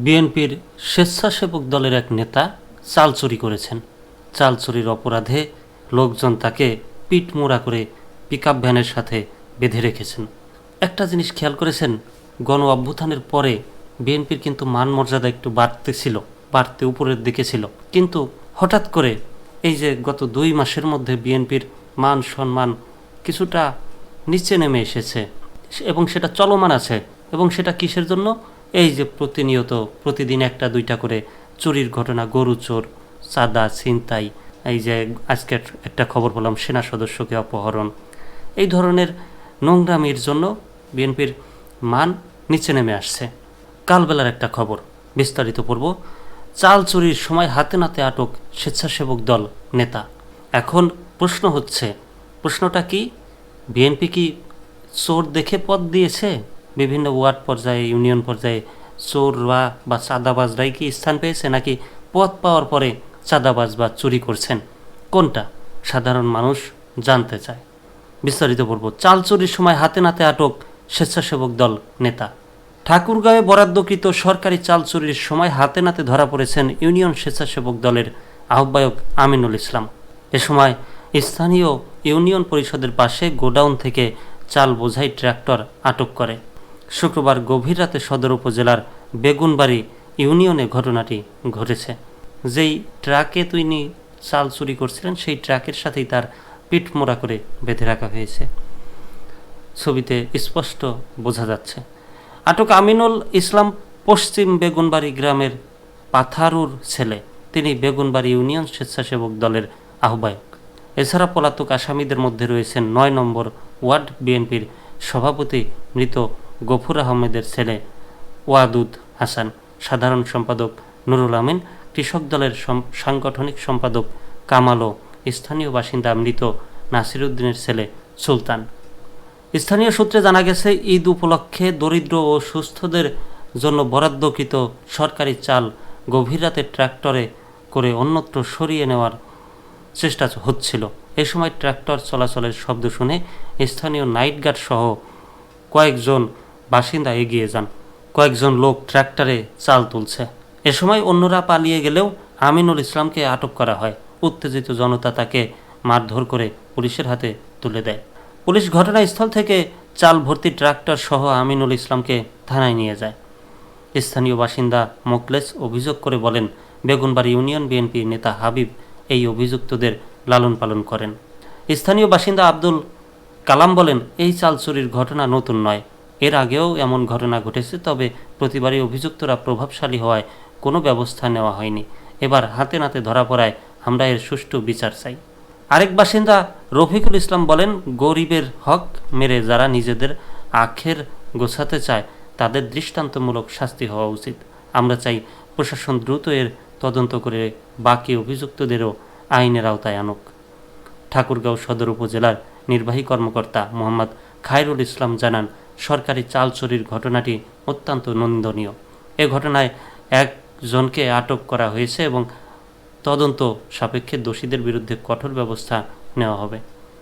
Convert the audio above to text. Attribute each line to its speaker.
Speaker 1: বিএনপির স্বেচ্ছাসেবক দলের এক নেতা চাল চুরি করেছেন। চাল চুরির অপরাধে লোকজন তাকে পিঠমোড়া করে পিকআপ ভ্যানের সাথে বেঁধে রেখেছেন। একটা জিনিস খেয়াল করেছেন, গণ অভ্যুত্থানের পরে বিএনপির কিন্তু মান মর্যাদা একটু বাড়তে উপরের দিকে ছিল, কিন্তু হঠাৎ করে এই যে গত 2 মাসের মধ্যে বিএনপির মান সম্মান কিছুটা নিচে নেমে এসেছে এবং সেটা চলমান আছে। এবং সেটা কিসের জন্য? এই যে প্রতিদিন একটা দুইটা করে চুরির ঘটনা, গরু চোর, চাঁদা, ছিনতাই, এই যে আজকে একটা খবর পেলাম সেনা সদস্যকে অপহরণ, এই ধরনের নোংরামির জন্য বিএনপির মান নিচে নেমে আসছে। কালবেলার একটা খবর, বিস্তারিত পড়ব। চাল চুরির সময় হাতে নাতে আটক স্বেচ্ছাসেবক দল নেতা। এখন প্রশ্নটা কি, বিএনপি কি চোর দেখে পদ দিয়েছে? বিভিন্ন ওয়ার্ড পর্যায়ে, ইউনিয়ন পর্যায়ে চোররা বা চাঁদাবাজরাই কি স্থান পেয়েছে, নাকি পদ পাওয়ার পরে চাঁদাবাজ বা চুরি করছেন? কোনটা? সাধারণ মানুষ জানতে চায়। বিস্তারিত পড়ব। চাল চুরির সময় হাতে নাতে আটক স্বেচ্ছাসেবক দল নেতা। ঠাকুরগাঁওয়ে বরাদ্দকৃত সরকারি চাল চুরির সময় হাতে নাতে ধরা পড়েছেন ইউনিয়ন স্বেচ্ছাসেবক দলের আহ্বায়ক আমিনুল ইসলাম। এ সময় স্থানীয় ইউনিয়ন পরিষদের পাশে গোডাউন থেকে চাল বোঝাই ট্রাক্টর আটক করে। শুক্রবার গভীর রাতে সদর উপজেলার বেগুনবাড়ি ইউনিয়নে ঘটনাটি ঘটেছে। যেই ট্রাকে তিনি চাল চুরি করছিলেন সেই ট্রাকের সাথেই তার পিঠ মোড়া করে বেঁধে রাখা হয়েছে, ছবিতে স্পষ্ট বোঝা যাচ্ছে। আটক আমিনুল ইসলাম পশ্চিম বেগুনবাড়ি গ্রামের পাথারুর ছেলে। তিনি বেগুনবাড়ি ইউনিয়ন স্বেচ্ছাসেবক দলের আহ্বায়ক। এছাড়া পলাতক আসামিদের মধ্যে রয়েছেন ৯ নম্বর ওয়ার্ড বিএনপির সভাপতি মৃত গফুর আহমেদের ছেলে ওয়াদুদ হাসান, সাধারণ সম্পাদক নুরুল আমিন, কৃষক দলের সাংগঠনিক সম্পাদক কামাল ও স্থানীয় বাসিন্দা মৃত নাসির উদ্দিনের ছেলে সুলতান। স্থানীয় সূত্রে জানা গেছে, ঈদ উপলক্ষে দরিদ্র ও সুস্থদের জন্য বরাদ্দকৃত সরকারি চাল গভীর রাতে ট্রাক্টরে করে অন্যত্র সরিয়ে নেওয়ার চেষ্টা হচ্ছিল। এ সময় ট্রাক্টর চলাচলের শব্দ শুনে স্থানীয় নাইট গার্ড সহ কয়েকজন বাসিন্দা এগিয়ে যান। কয়েকজন লোক ট্রাক্টরে চাল তুলছে। এ সময় অন্যরা পালিয়ে গেলেও আমিনুল ইসলামকে আটক করা হয়। উত্তেজিত জনতা তাকে মারধর করে পুলিশের হাতে তুলে দেয়। পুলিশ ঘটনাস্থল থেকে চাল ভর্তি ট্রাক্টর সহ আমিনুল ইসলামকে থানায় নিয়ে যায়। স্থানীয় বাসিন্দা মোকলেস অভিযোগ করে বলেন, বেগুনবাড়ি ইউনিয়ন বিএনপি নেতা হাবিব এই অভিযুক্তদের লালন পালন করেন। স্থানীয় বাসিন্দা আব্দুল কালাম বলেন, এই চাল চুরির ঘটনা নতুন নয়, এর আগেও এমন ঘটনা ঘটেছে, তবে প্রতিবারই অভিযুক্তরা প্রভাবশালী হওয়ায় কোনো ব্যবস্থা নেওয়া হয়নি। এবার হাতে নাতে ধরা পড়ায় আমরা এর সুষ্ঠু বিচার চাই। আরেক বাসিন্দা রফিকুল ইসলাম বলেন, গরিবের হক মেরে যারা নিজেদের আখের গোছাতে চায় তাদের দৃষ্টান্তমূলক শাস্তি হওয়া উচিত। আমরা চাই প্রশাসন দ্রুত এর তদন্ত করে বাকি অভিযুক্তদেরও আইনের আওতায় আনুক। ঠাকুরগাঁও সদর উপজেলার নির্বাহী কর্মকর্তা মোহাম্মদ খায়রুল ইসলাম জানান, সরকারি চাল চুরির ঘটনাটি অত্যন্ত নিন্দনীয়। এ ঘটনায় একজনকে আটক করা হয়েছে এবং তদন্ত সাপেক্ষে দোষীদের বিরুদ্ধে কঠোর ব্যবস্থা নেওয়া হবে।